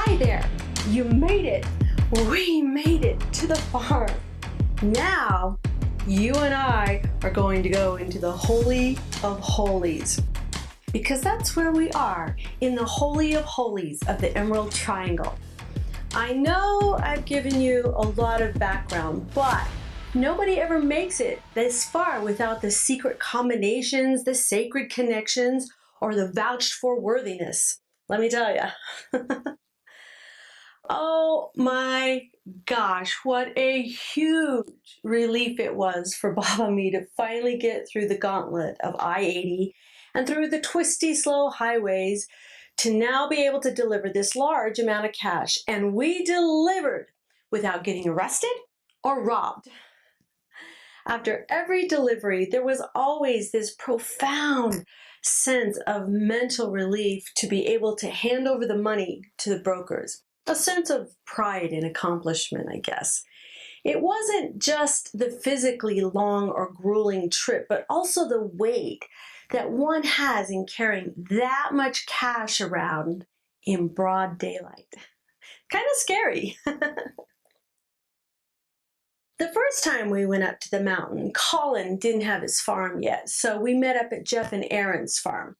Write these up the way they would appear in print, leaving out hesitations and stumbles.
Hi there, you made it. We made it to the farm. Now, you and I are going to go into the Holy of Holies, because that's where we are, in the Holy of Holies of the Emerald Triangle. I know I've given you a lot of background, but nobody ever makes it this far without the secret combinations, the sacred connections, or the vouched for worthiness. Let me tell you. Oh my gosh, what a huge relief it was for Bob and me to finally get through the gauntlet of I-80 and through the twisty, slow highways to now be able to deliver this large amount of cash. And we delivered without getting arrested or robbed. After every delivery, there was always this profound sense of mental relief to be able to hand over the money to the brokers. A sense of pride and accomplishment, I guess. It wasn't just the physically long or grueling trip, but also the weight that one has in carrying that much cash around in broad daylight. Kind of scary. The first time we went up to the mountain, Colin didn't have his farm yet, so we met up at Jeff and Aaron's farm.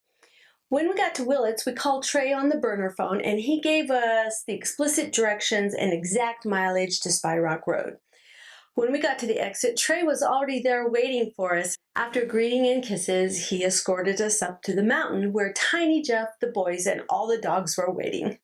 When we got to Willits, we called Trey on the burner phone, and he gave us the explicit directions and exact mileage to Spy Rock Road. When we got to the exit, Trey was already there waiting for us. After greeting and kisses, he escorted us up to the mountain where Tiny Jeff, the boys, and all the dogs were waiting.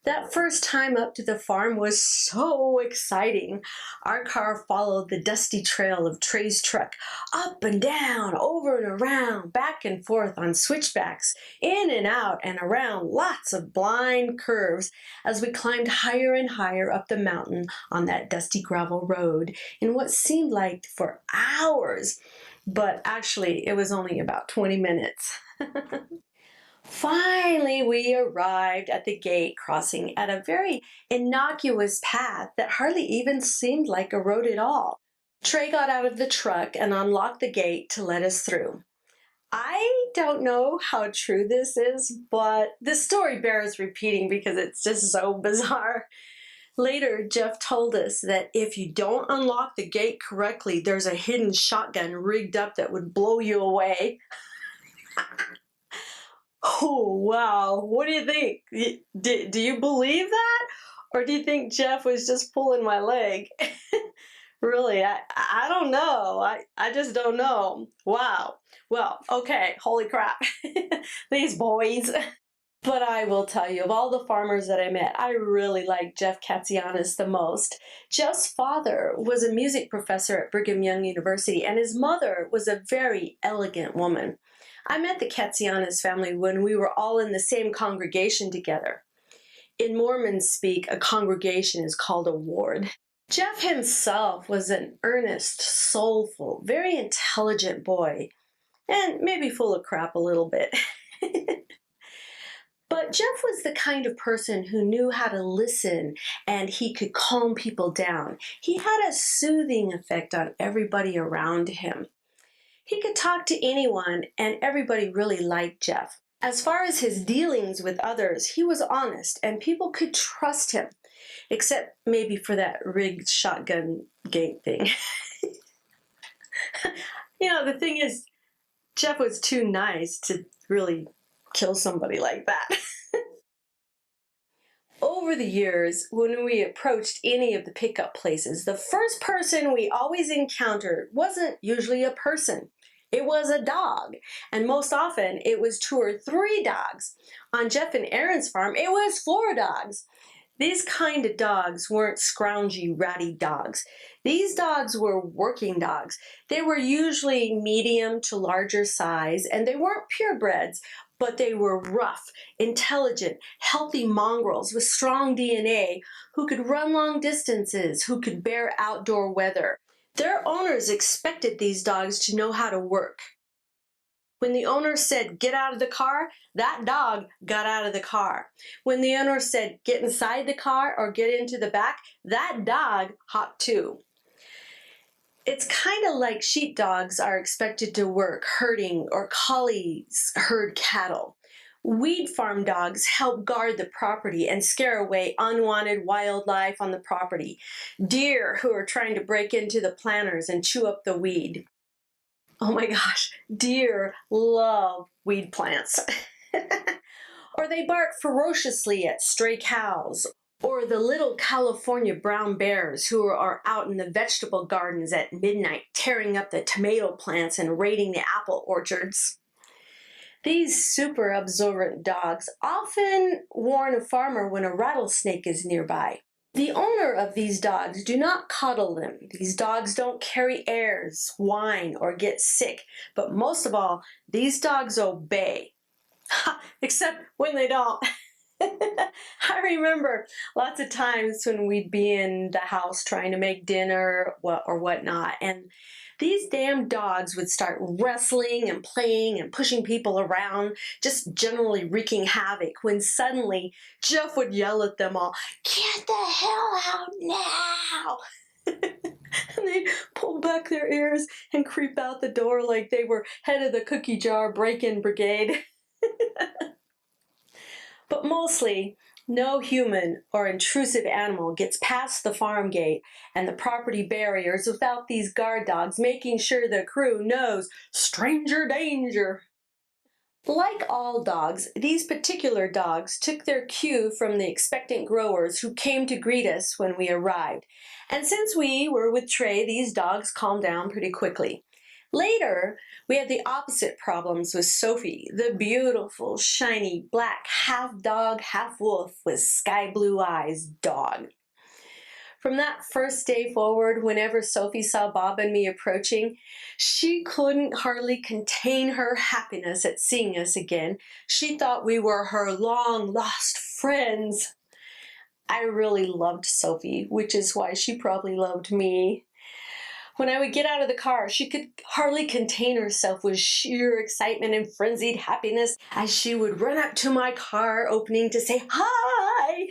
That first time up to the farm was so exciting. Our car followed the dusty trail of Trey's truck, up and down, over and around, back and forth on switchbacks, in and out and around lots of blind curves as we climbed higher and higher up the mountain on that dusty gravel road in what seemed like for hours, but actually it was only about 20 minutes. Finally, we arrived at the gate crossing at a very innocuous path that hardly even seemed like a road at all. Trey got out of the truck and unlocked the gate to let us through. I don't know how true this is, but this story bears repeating because it's just so bizarre. Later, Jeff told us that if you don't unlock the gate correctly, there's a hidden shotgun rigged up that would blow you away. Oh, wow. What do you think? Do you believe that? Or do you think Jeff was just pulling my leg? Really, I don't know. I just don't know. Wow. Well, okay, holy crap. These boys. But I will tell you, of all the farmers that I met, I really liked Jeff Katsianis the most. Jeff's father was a music professor at Brigham Young University, and his mother was a very elegant woman. I met the Katsianis family when we were all in the same congregation together. In Mormon speak, a congregation is called a ward. Jeff himself was an earnest, soulful, very intelligent boy, and maybe full of crap a little bit. But Jeff was the kind of person who knew how to listen, and he could calm people down. He had a soothing effect on everybody around him. He could talk to anyone, and everybody really liked Jeff. As far as his dealings with others, he was honest, and people could trust him, except maybe for that rigged shotgun gate thing. You know, the thing is, Jeff was too nice to really kill somebody like that. Over the years, when we approached any of the pickup places, the first person we always encountered wasn't usually a person. It was a dog, and most often it was 2 or 3 dogs. On Jeff and Aaron's farm, it was 4 dogs. These kind of dogs weren't scroungy, ratty dogs. These dogs were working dogs. They were usually medium to larger size, and they weren't purebreds, but they were rough, intelligent, healthy mongrels with strong DNA who could run long distances, who could bear outdoor weather. Their owners expected these dogs to know how to work. When the owner said, "Get out of the car," that dog got out of the car. When the owner said, "Get inside the car" or "Get into the back," that dog hopped too. It's kind of like sheepdogs are expected to work herding or collies herd cattle. Weed farm dogs help guard the property and scare away unwanted wildlife on the property. Deer who are trying to break into the planters and chew up the weed. Oh my gosh, deer love weed plants. Or they bark ferociously at stray cows. Or the little California brown bears who are out in the vegetable gardens at midnight tearing up the tomato plants and raiding the apple orchards. These super observant dogs often warn a farmer when a rattlesnake is nearby. The owner of these dogs do not cuddle them. These dogs don't carry airs, whine, or get sick. But most of all, these dogs obey. Except when they don't. I remember lots of times when we'd be in the house trying to make dinner or whatnot, and these damn dogs would start wrestling and playing and pushing people around, just generally wreaking havoc, when suddenly Jeff would yell at them all, "Get the hell out now!" And they'd pull back their ears and creep out the door like they were head of the cookie jar break-in brigade. But mostly, no human or intrusive animal gets past the farm gate and the property barriers without these guard dogs making sure the crew knows stranger danger. Like all dogs, these particular dogs took their cue from the expectant growers who came to greet us when we arrived. And since we were with Trey, these dogs calmed down pretty quickly. Later, we had the opposite problems with Sophie, the beautiful, shiny, black, half dog, half wolf with sky blue eyes dog. From that first day forward, whenever Sophie saw Bob and me approaching, she couldn't hardly contain her happiness at seeing us again. She thought we were her long-lost friends. I really loved Sophie, which is why she probably loved me. When I would get out of the car, she could hardly contain herself with sheer excitement and frenzied happiness as she would run up to my car opening to say hi.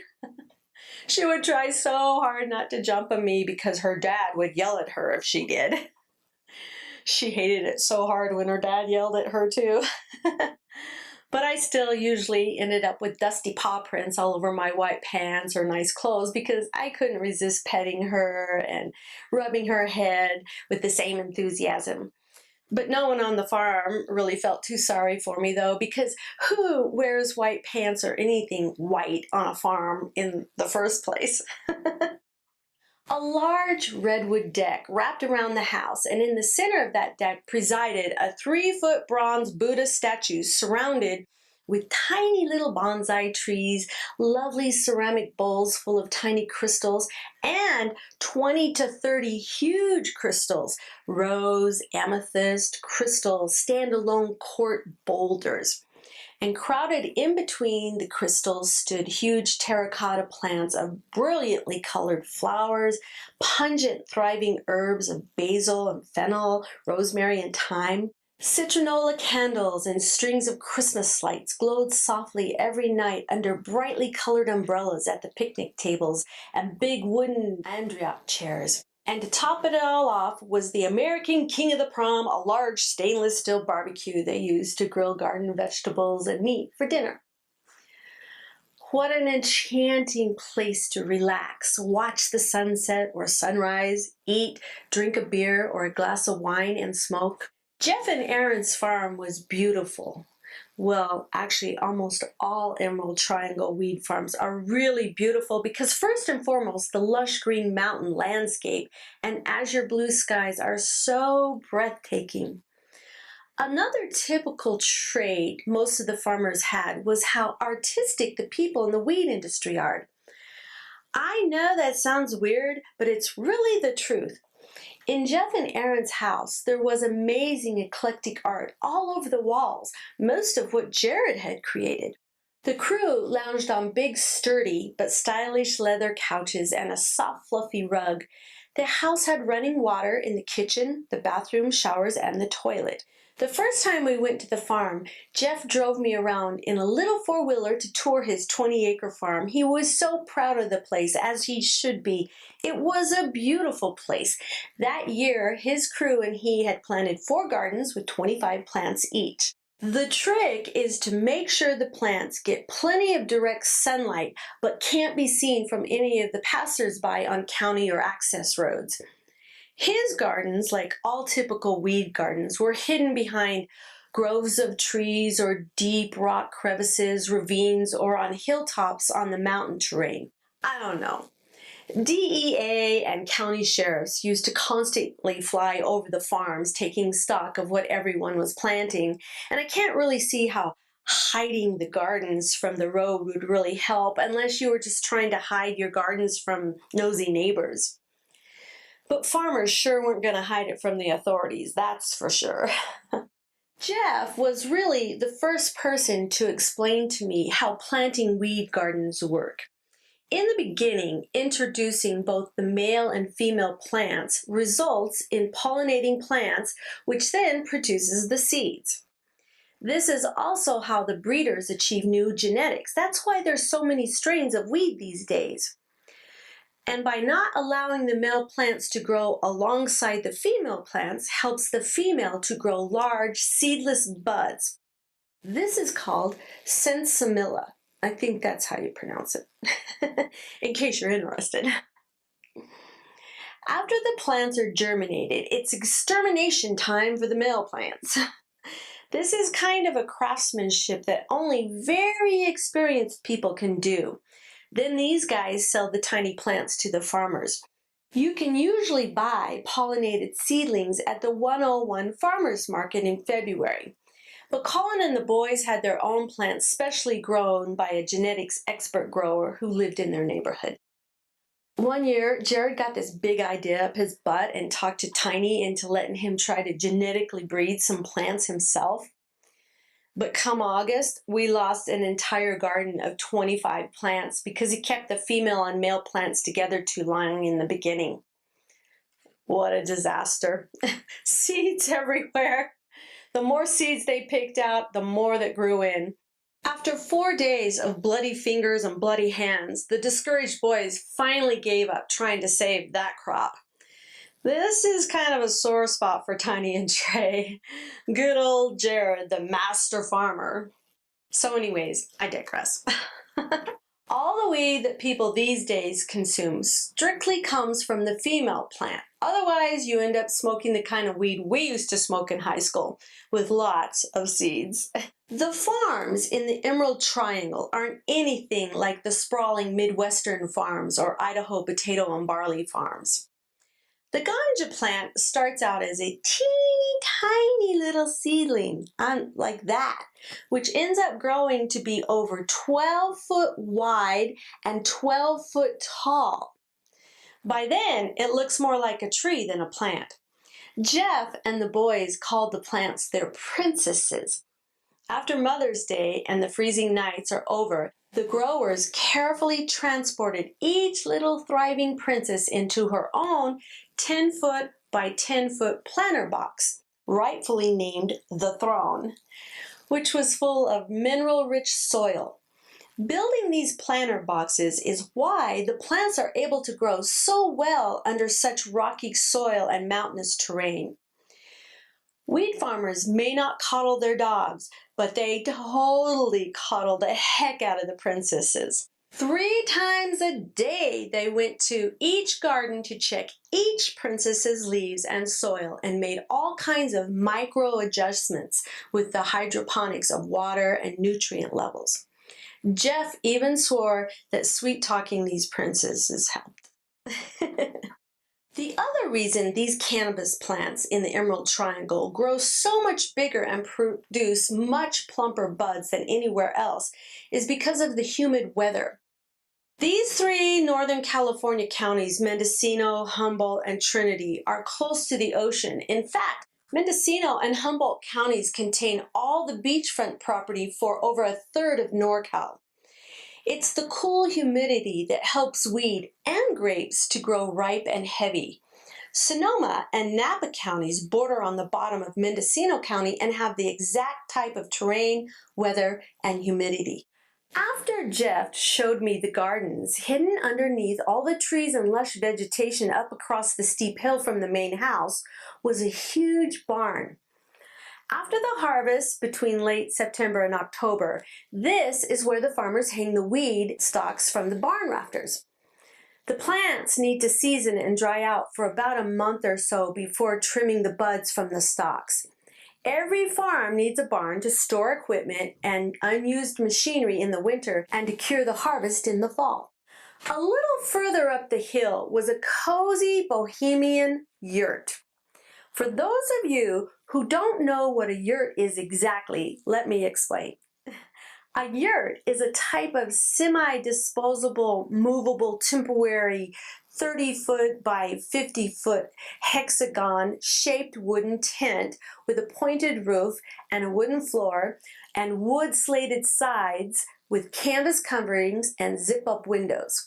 She would try so hard not to jump on me because her dad would yell at her if she did. She hated it so hard when her dad yelled at her too. But I still usually ended up with dusty paw prints all over my white pants or nice clothes because I couldn't resist petting her and rubbing her head with the same enthusiasm. But no one on the farm really felt too sorry for me though, because who wears white pants or anything white on a farm in the first place? A large redwood deck wrapped around the house, and in the center of that deck presided a 3-foot bronze Buddha statue surrounded with tiny little bonsai trees, lovely ceramic bowls full of tiny crystals, and 20 to 30 huge crystals, rose, amethyst, crystal, standalone quart boulders. And crowded in between the crystals stood huge terracotta plants of brilliantly colored flowers, pungent thriving herbs of basil and fennel, rosemary and thyme. Citrinola candles and strings of Christmas lights glowed softly every night under brightly colored umbrellas at the picnic tables and big wooden andriac chairs. And to top it all off was the American King of the Prom, a large stainless steel barbecue they used to grill garden vegetables and meat for dinner. What an enchanting place to relax, watch the sunset or sunrise, eat, drink a beer or a glass of wine and smoke. Jeff and Erin's farm was beautiful. Well, actually, almost all Emerald Triangle weed farms are really beautiful because first and foremost, the lush green mountain landscape and azure blue skies are so breathtaking. Another typical trait most of the farmers had was how artistic the people in the weed industry are. I know that sounds weird, but it's really the truth. In Jeff and Erin's house, there was amazing eclectic art all over the walls, most of what Jared had created. The crew lounged on big, sturdy, but stylish leather couches and a soft, fluffy rug. The house had running water in the kitchen, the bathroom, showers, and the toilet. The first time we went to the farm, Jeff drove me around in a little four-wheeler to tour his 20-acre farm. He was so proud of the place, as he should be. It was a beautiful place. That year, his crew and he had planted 4 gardens with 25 plants each. The trick is to make sure the plants get plenty of direct sunlight but can't be seen from any of the passersby on county or access roads. His gardens, like all typical weed gardens, were hidden behind groves of trees or deep rock crevices, ravines, or on hilltops on the mountain terrain. I don't know. DEA and county sheriffs used to constantly fly over the farms taking stock of what everyone was planting, and I can't really see how hiding the gardens from the road would really help unless you were just trying to hide your gardens from nosy neighbors. But farmers sure weren't going to hide it from the authorities, that's for sure. Jeff was really the first person to explain to me how planting weed gardens work. In the beginning, introducing both the male and female plants results in pollinating plants, which then produces the seeds. This is also how the breeders achieve new genetics. That's why there's so many strains of weed these days. And by not allowing the male plants to grow alongside the female plants helps the female to grow large seedless buds. This is called sensimilla. I think that's how you pronounce it, in case you're interested. After the plants are germinated, it's extermination time for the male plants. This is kind of a craftsmanship that only very experienced people can do. Then these guys sell the tiny plants to the farmers. You can usually buy pollinated seedlings at the 101 Farmers Market in February. But Colin and the boys had their own plants specially grown by a genetics expert grower who lived in their neighborhood. One year, Jared got this big idea up his butt and talked to Tiny into letting him try to genetically breed some plants himself. But come August, we lost an entire garden of 25 plants because he kept the female and male plants together too long in the beginning. What a disaster. Seeds everywhere. The more seeds they picked out, the more that grew in. After 4 days of bloody fingers and bloody hands, the discouraged boys finally gave up trying to save that crop. This is kind of a sore spot for Tiny and Trey. Good old Jared, the master farmer. So anyways, I digress. All the weed that people these days consume strictly comes from the female plant. Otherwise, you end up smoking the kind of weed we used to smoke in high school, with lots of seeds. The farms in the Emerald Triangle aren't anything like the sprawling Midwestern farms or Idaho potato and barley farms. The ganja plant starts out as a teeny tiny little seedling, like that, which ends up growing to be over 12 foot wide and 12 foot tall. By then, it looks more like a tree than a plant. Jeff and the boys called the plants their princesses. After Mother's Day and the freezing nights are over, the growers carefully transported each little thriving princess into her own 10-foot by 10-foot planter box, rightfully named the Throne, which was full of mineral-rich soil. Building these planter boxes is why the plants are able to grow so well under such rocky soil and mountainous terrain. Weed farmers may not coddle their dogs, but they totally coddle the heck out of the princesses. 3 times a day they went to each garden to check each princess's leaves and soil and made all kinds of micro adjustments with the hydroponics of water and nutrient levels. Jeff even swore that sweet-talking these princesses helped. The other reason these cannabis plants in the Emerald Triangle grow so much bigger and produce much plumper buds than anywhere else is because of the humid weather. These 3 Northern California counties, Mendocino, Humboldt, and Trinity, are close to the ocean. In fact, Mendocino and Humboldt counties contain all the beachfront property for over a third of NorCal. It's the cool humidity that helps weed and grapes to grow ripe and heavy. Sonoma and Napa counties border on the bottom of Mendocino County and have the exact type of terrain, weather, and humidity. After Jeff showed me the gardens, hidden underneath all the trees and lush vegetation up across the steep hill from the main house was a huge barn. After the harvest between late September and October, this is where the farmers hang the weed stalks from the barn rafters. The plants need to season and dry out for about a month or so before trimming the buds from the stalks. Every farm needs a barn to store equipment and unused machinery in the winter and to cure the harvest in the fall. A little further up the hill was a cozy bohemian yurt. For those of you who don't know what a yurt is exactly, let me explain. A yurt is a type of semi-disposable, movable, temporary 30-foot by 50-foot hexagon-shaped wooden tent with a pointed roof and a wooden floor and wood-slated sides with canvas coverings and zip-up windows.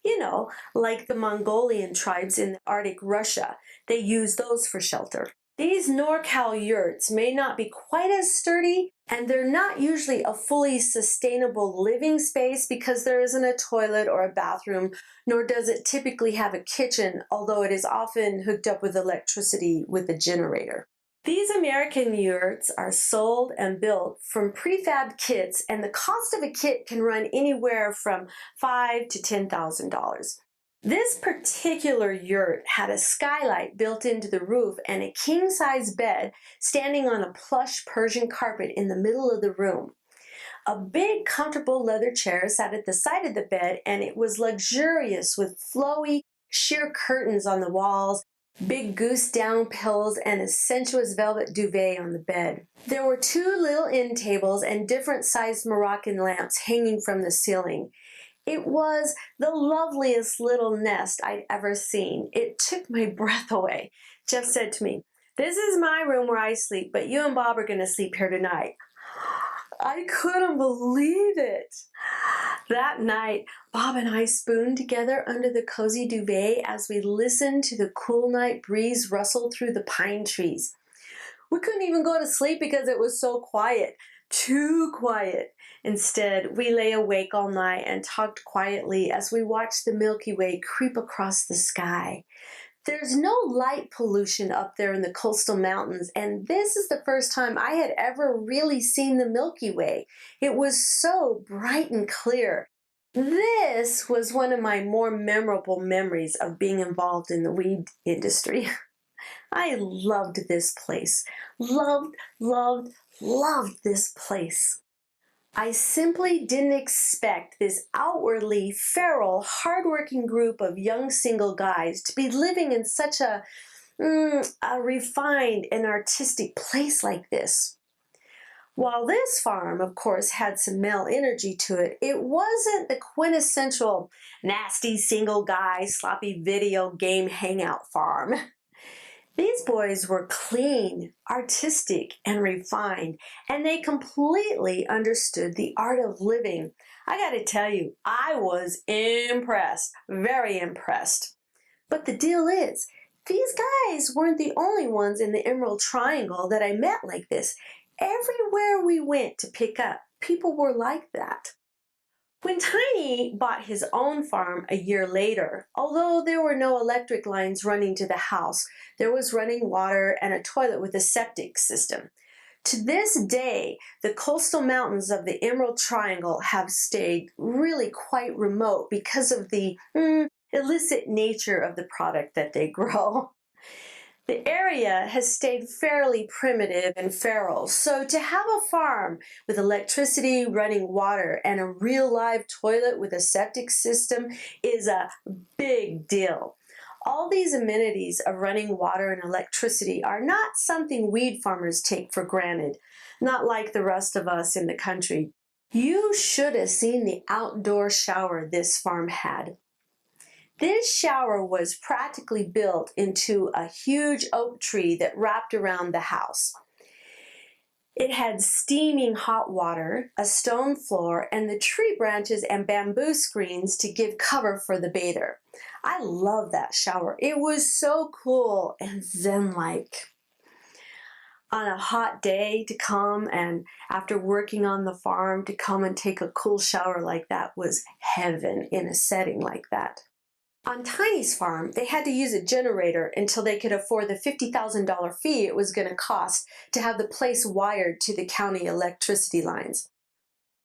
You know, like the Mongolian tribes in Arctic Russia. They use those for shelter. These NorCal yurts may not be quite as sturdy, and they're not usually a fully sustainable living space because there isn't a toilet or a bathroom, nor does it typically have a kitchen, although it is often hooked up with electricity with a generator. These American yurts are sold and built from prefab kits, and the cost of a kit can run anywhere from $5,000 to $10,000. This particular yurt had a skylight built into the roof and a king-size bed standing on a plush Persian carpet in the middle of the room. A big, comfortable leather chair sat at the side of the bed, and it was luxurious with flowy, sheer curtains on the walls, big goose down pillows, and a sensuous velvet duvet on the bed. There were 2 little end tables and different-sized Moroccan lamps hanging from the ceiling. It was the loveliest little nest I'd ever seen. It took my breath away. Jeff said to me, "This is my room where I sleep, but you and Bob are going to sleep here tonight." I couldn't believe it. That night, Bob and I spooned together under the cozy duvet as we listened to the cool night breeze rustle through the pine trees. We couldn't even go to sleep because it was so quiet. Too quiet. Instead, we lay awake all night and talked quietly as we watched the Milky Way creep across the sky. There's no light pollution up there in the coastal mountains, and this is the first time I had ever really seen the Milky Way. It was so bright and clear. This was one of my more memorable memories of being involved in the weed industry. I loved this place. Loved this place. I simply didn't expect this outwardly feral, hardworking group of young single guys to be living in such a refined and artistic place like this. While this farm, of course, had some male energy to it, it wasn't the quintessential nasty single guy, sloppy video game hangout farm. These boys were clean, artistic, and refined, and they completely understood the art of living. I gotta tell you, I was impressed, very impressed. But the deal is, these guys weren't the only ones in the Emerald Triangle that I met like this. Everywhere we went to pick up, people were like that. When Tiny bought his own farm a year later, although there were no electric lines running to the house, there was running water and a toilet with a septic system. To this day, the coastal mountains of the Emerald Triangle have stayed really quite remote because of the illicit nature of the product that they grow. The area has stayed fairly primitive and feral, so to have a farm with electricity, running water, and a real live toilet with a septic system is a big deal. All these amenities of running water and electricity are not something weed farmers take for granted, not like the rest of us in the country. You should have seen the outdoor shower this farm had. This shower was practically built into a huge oak tree that wrapped around the house. It had steaming hot water, a stone floor, and the tree branches and bamboo screens to give cover for the bather. I love that shower. It was so cool and zen-like. On a hot day to come and after working on the farm to come and take a cool shower like that was heaven in a setting like that. On Tiny's farm, they had to use a generator until they could afford the $50,000 fee it was going to cost to have the place wired to the county electricity lines.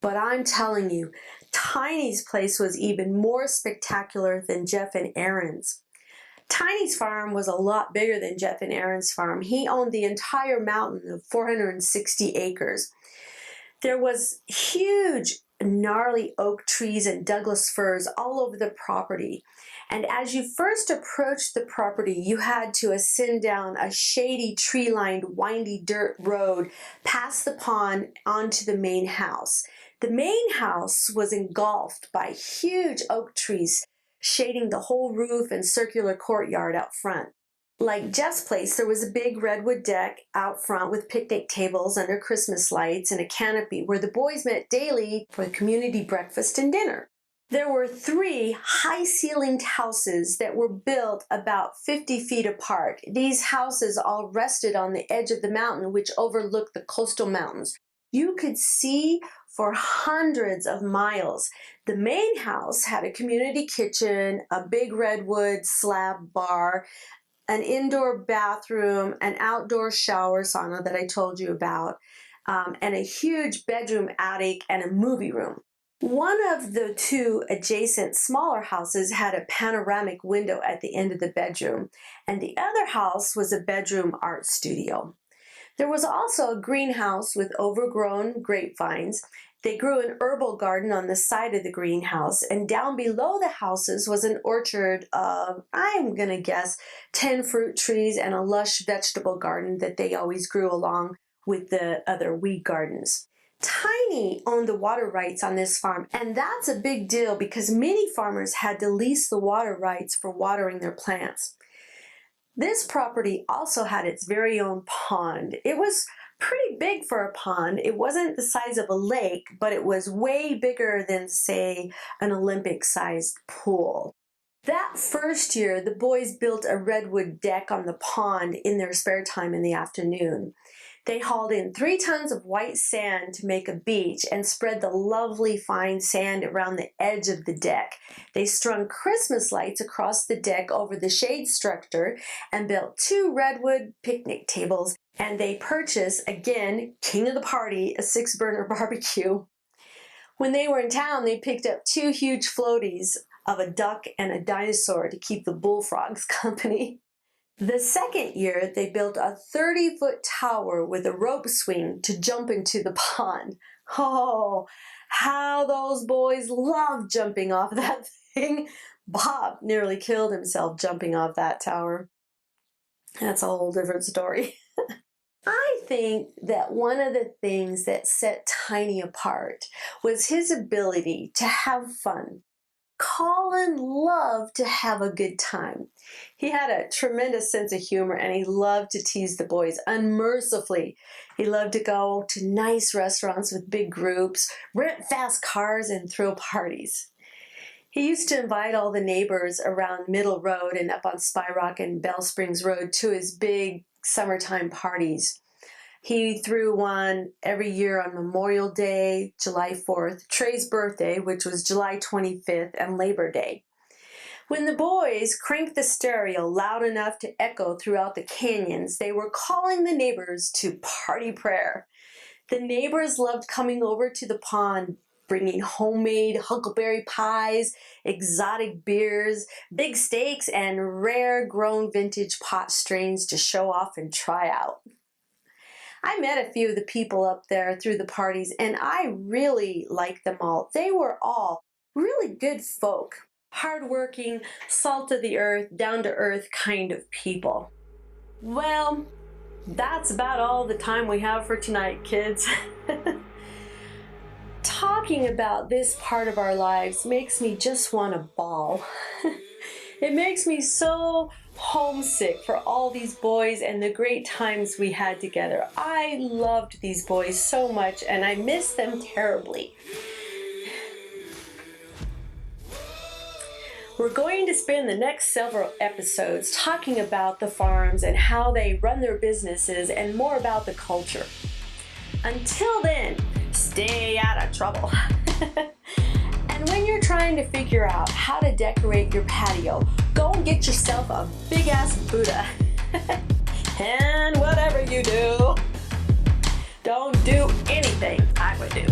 But I'm telling you, Tiny's place was even more spectacular than Jeff and Aaron's. Tiny's farm was a lot bigger than Jeff and Aaron's farm. He owned the entire mountain of 460 acres. There was huge, gnarly oak trees and Douglas firs all over the property. And as you first approached the property, you had to ascend down a shady, tree-lined, windy dirt road past the pond onto the main house. The main house was engulfed by huge oak trees, shading the whole roof and circular courtyard out front. Like Jeff's place, there was a big redwood deck out front with picnic tables under Christmas lights and a canopy where the boys met daily for community breakfast and dinner. There were 3 high-ceilinged houses that were built about 50 feet apart. These houses all rested on the edge of the mountain, which overlooked the coastal mountains. You could see for hundreds of miles. The main house had a community kitchen, a big redwood slab bar, an indoor bathroom, an outdoor shower sauna that I told you about, and a huge bedroom attic and a movie room. One of the 2 adjacent smaller houses had a panoramic window at the end of the bedroom, and the other house was a bedroom art studio. There was also a greenhouse with overgrown grapevines. They grew an herbal garden on the side of the greenhouse, and down below the houses was an orchard of, I'm going to guess, 10 fruit trees and a lush vegetable garden that they always grew along with the other weed gardens. Tiny owned the water rights on this farm, and that's a big deal because many farmers had to lease the water rights for watering their plants. This property also had its very own pond. It was pretty big for a pond. It wasn't the size of a lake, but it was way bigger than, say, an Olympic-sized pool. That first year, the boys built a redwood deck on the pond in their spare time in the afternoon. They hauled in 3 tons of white sand to make a beach and spread the lovely fine sand around the edge of the deck. They strung Christmas lights across the deck over the shade structure and built 2 redwood picnic tables, and they purchased, again, king of the party, a 6-burner barbecue. When they were in town, they picked up 2 huge floaties of a duck and a dinosaur to keep the bullfrogs company. The second year, they built a 30-foot tower with a rope swing to jump into the pond. Oh, how those boys loved jumping off that thing. Bob nearly killed himself jumping off that tower. That's a whole different story. I think that one of the things that set Tiny apart was his ability to have fun. Colin loved to have a good time. He had a tremendous sense of humor and he loved to tease the boys unmercifully. He loved to go to nice restaurants with big groups, rent fast cars, and throw parties. He used to invite all the neighbors around Middle Road and up on Spy Rock and Bell Springs Road to his big summertime parties. He threw one every year on Memorial Day, July 4th, Trey's birthday, which was July 25th, and Labor Day. When the boys cranked the stereo loud enough to echo throughout the canyons, they were calling the neighbors to party prayer. The neighbors loved coming over to the pond, bringing homemade huckleberry pies, exotic beers, big steaks, and rare grown vintage pot strains to show off and try out. I met a few of the people up there through the parties, and I really liked them all. They were all really good folk, hardworking, salt of the earth, down-to-earth kind of people. Well, that's about all the time we have for tonight, kids. Talking about this part of our lives makes me just want to bawl. It makes me so homesick for all these boys and the great times we had together. I loved these boys so much and I miss them terribly. We're going to spend the next several episodes talking about the farms and how they run their businesses and more about the culture. Until then, stay out of trouble. And when when you're trying to figure out how to decorate your patio, go and get yourself a big-ass Buddha. And whatever you do, don't do anything I would do.